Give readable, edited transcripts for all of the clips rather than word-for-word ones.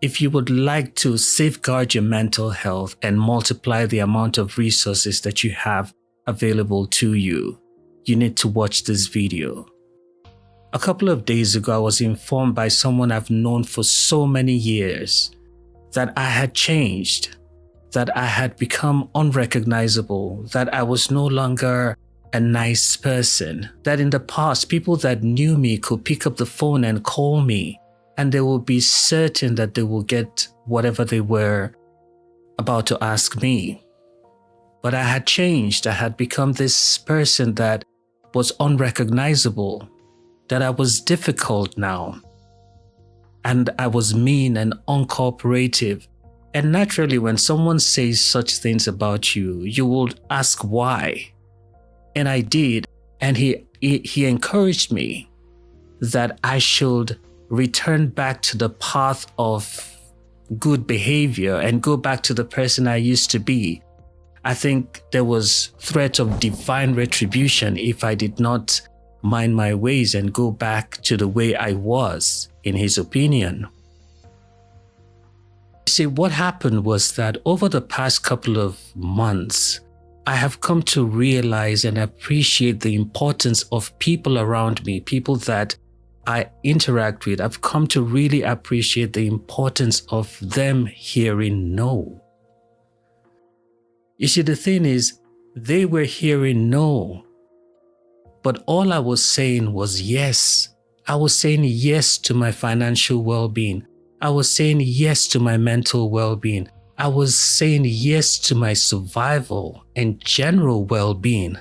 if you would like to safeguard your mental health and multiply the amount of resources that you have available to you, you need to watch this video. A couple of days ago, I was informed by someone I've known for so many years that I had changed, that I had become unrecognizable, that I was no longer a nice person, that in the past, people that knew me could pick up the phone and call me, and they will be certain that they will get whatever they were about to ask me. But I had changed. I had become this person that was unrecognizable, that I was difficult now, and I was mean and uncooperative. And naturally, when someone says such things about you, you will ask why. And I did. And he encouraged me that I should return back to the path of good behavior and go back to the person I used to be. I think there was threat of divine retribution if I did not mind my ways and go back to the way I was, in his opinion. See, what happened was that over the past couple of months, I have come to realize and appreciate the importance of people around me, people that I interact with. I've come to really appreciate the importance of them hearing no. You see, the thing is, they were hearing no, but all I was saying was yes. I was saying yes to my financial well-being. I was saying yes to my mental well-being. I was saying yes to my survival and general well-being.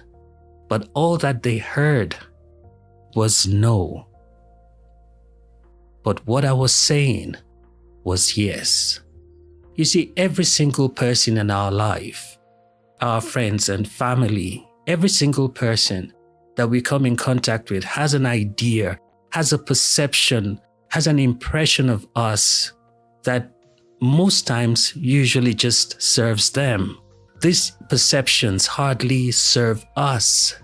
But all that they heard was no. But what I was saying was yes. You see, every single person in our life, our friends and family, every single person that we come in contact with has an idea, has a perception, has an impression of us that most times usually just serves them. These perceptions hardly serve us.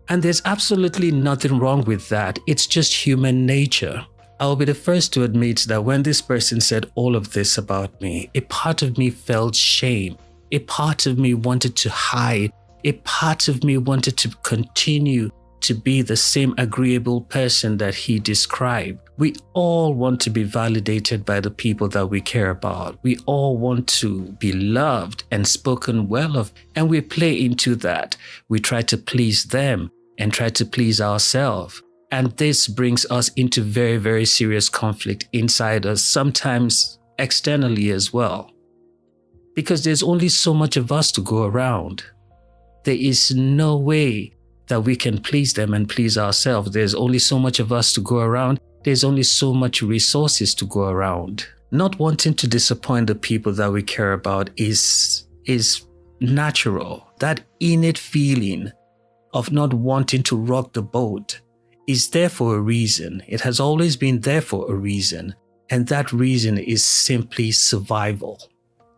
And there's absolutely nothing wrong with that. It's just human nature. I'll be the first to admit that when this person said all of this about me, a part of me felt shame. A part of me wanted to hide. A part of me wanted to continue to be the same agreeable person that he described. We all want to be validated by the people that we care about. We all want to be loved and spoken well of, and we play into that. We try to please them and try to please ourselves. And this brings us into very, very serious conflict inside us, sometimes externally as well. Because there's only so much of us to go around. There is no way that we can please them and please ourselves. There's only so much of us to go around. There's only so much resources to go around. Not wanting to disappoint the people that we care about is natural. That innate feeling of not wanting to rock the boat is there for a reason. It has always been there for a reason. And that reason is simply survival.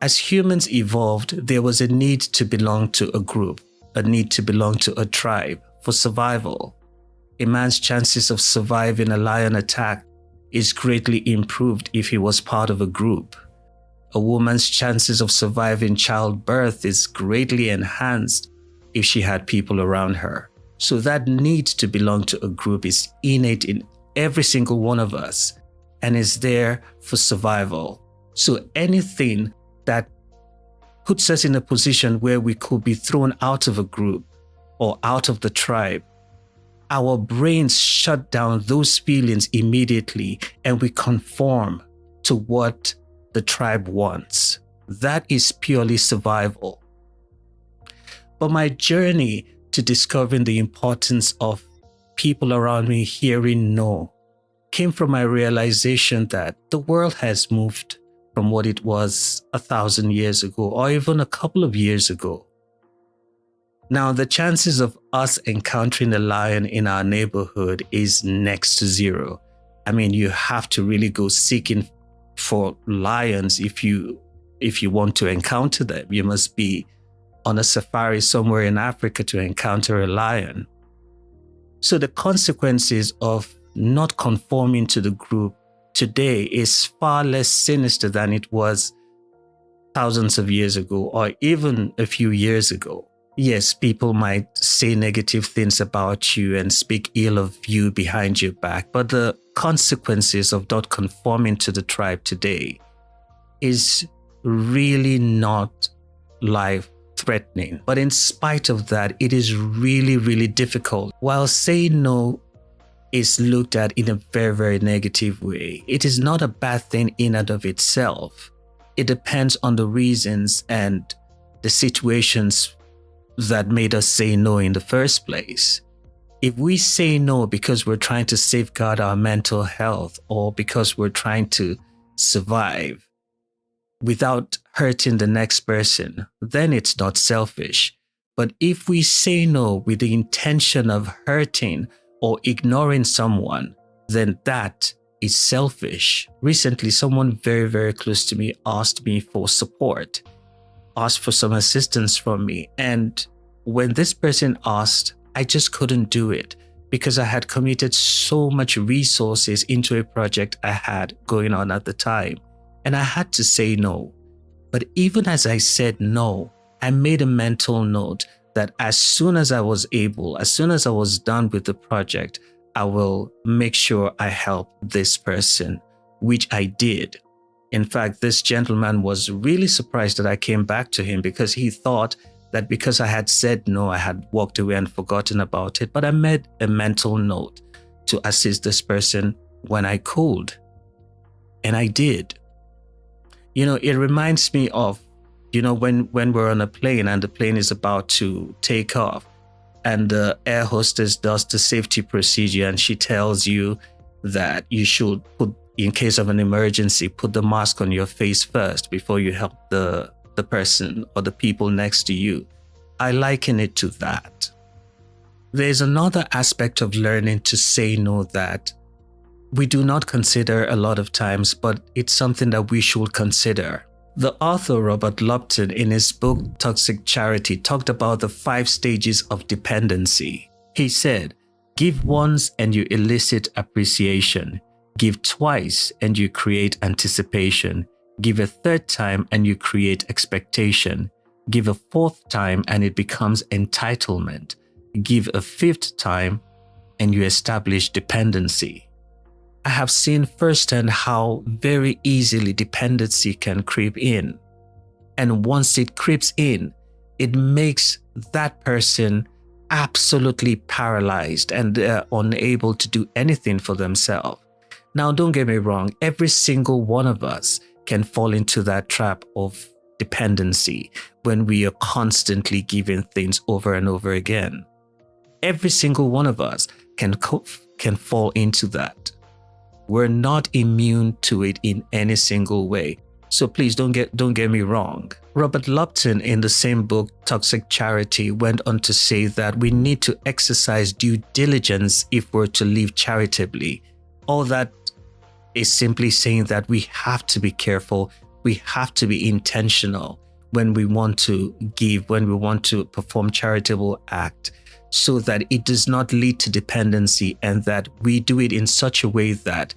As humans evolved, there was a need to belong to a group, a need to belong to a tribe for survival. A man's chances of surviving a lion attack is greatly improved if he was part of a group. A woman's chances of surviving childbirth is greatly enhanced if she had people around her. So that need to belong to a group is innate in every single one of us and is there for survival. So anything that puts us in a position where we could be thrown out of a group or out of the tribe, our brains shut down those feelings immediately and we conform to what the tribe wants. That is purely survival. But my journey to discovering the importance of people around me hearing no came from my realization that the world has moved from what it was 1,000 years ago or even a couple of years ago. Now, the chances of us encountering a lion in our neighborhood is next to zero. I mean, you have to really go seeking for lions if you want to encounter them. You must be on a safari somewhere in Africa to encounter a lion. So the consequences of not conforming to the group today is far less sinister than it was thousands of years ago or even a few years ago. Yes, people might say negative things about you and speak ill of you behind your back, but the consequences of not conforming to the tribe today is really not life-threatening. But in spite of that, it is really, really difficult. While saying no is looked at in a very, very negative way, it is not a bad thing in and of itself. It depends on the reasons and the situations that made us say no in the first place. If we say no because we're trying to safeguard our mental health or because we're trying to survive without hurting the next person, then it's not selfish. But if we say no with the intention of hurting or ignoring someone, then that is selfish. Recently, someone very, very close to me asked me for support, asked for some assistance from me. And when this person asked, I just couldn't do it because I had committed so much resources into a project I had going on at the time. And I had to say no. But even as I said no, I made a mental note that as soon as I was able, as soon as I was done with the project, I will make sure I help this person, which I did. In fact, this gentleman was really surprised that I came back to him because he thought that because I had said no, I had walked away and forgotten about it. But I made a mental note to assist this person when I could. And I did. It reminds me of, when we're on a plane and the plane is about to take off and the air hostess does the safety procedure and she tells you that you should in case of an emergency, put the mask on your face first before you help the person or the people next to you. I liken it to that. There's another aspect of learning to say no that we do not consider a lot of times, but it's something that we should consider. The author Robert Lupton, in his book Toxic Charity, talked about the 5 stages of dependency. He said, give once and you elicit appreciation. Give twice and you create anticipation. Give a third time and you create expectation. Give a fourth time and it becomes entitlement. Give a fifth time and you establish dependency. I have seen firsthand how very easily dependency can creep in. And once it creeps in, it makes that person absolutely paralyzed and they're unable to do anything for themselves. Now, don't get me wrong, every single one of us can fall into that trap of dependency when we are constantly giving things over and over again. Every single one of us can fall into that. We're not immune to it in any single way. So please don't get me wrong. Robert Lupton, in the same book, Toxic Charity, went on to say that we need to exercise due diligence if we're to live charitably. All that is simply saying that we have to be careful. We have to be intentional when we want to give, when we want to perform charitable act, so that it does not lead to dependency and that we do it in such a way that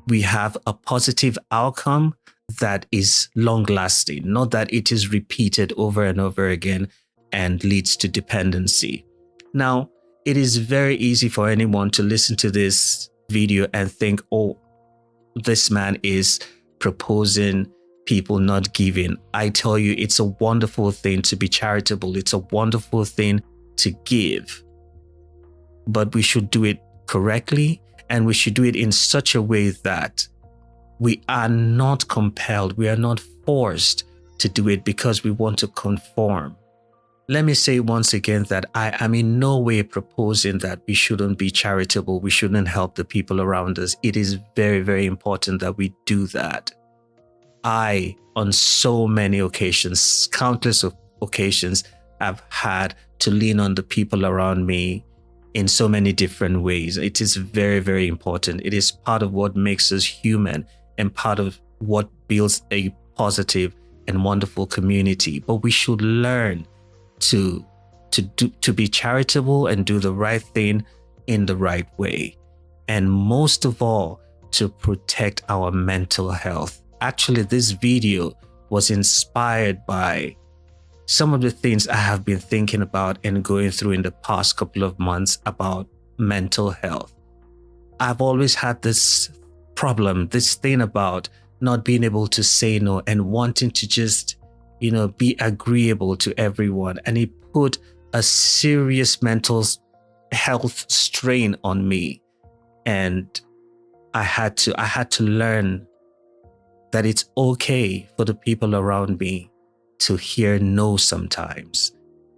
we have a positive outcome that is long lasting, not that it is repeated over and over again and leads to dependency. Now, it is very easy for anyone to listen to this video and think, oh, this man is proposing people not giving. I tell you, it's a wonderful thing to be charitable. It's a wonderful thing to give. But we should do it correctly, and we should do it in such a way that we are not compelled, we are not forced to do it because we want to conform. Let me say once again that I am in no way proposing that we shouldn't be charitable, we shouldn't help the people around us. It is very, very important that we do that. I, on so many occasions, countless occasions, have had to lean on the people around me in so many different ways. It is very, very important. It is part of what makes us human and part of what builds a positive and wonderful community. But we should learn to be charitable and do the right thing in the right way. And most of all, to protect our mental health. Actually, this video was inspired by some of the things I have been thinking about and going through in the past couple of months about mental health. I've always had this problem, this thing about not being able to say no and wanting to just, be agreeable to everyone. And it put a serious mental health strain on me. And I had to learn that it's okay for the people around me to hear no sometimes,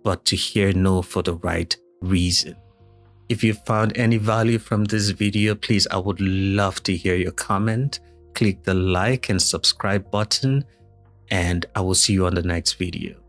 but to hear no for the right reason. If you found any value from this video, please, I would love to hear your comment. Click the like and subscribe button, and I will see you on the next video.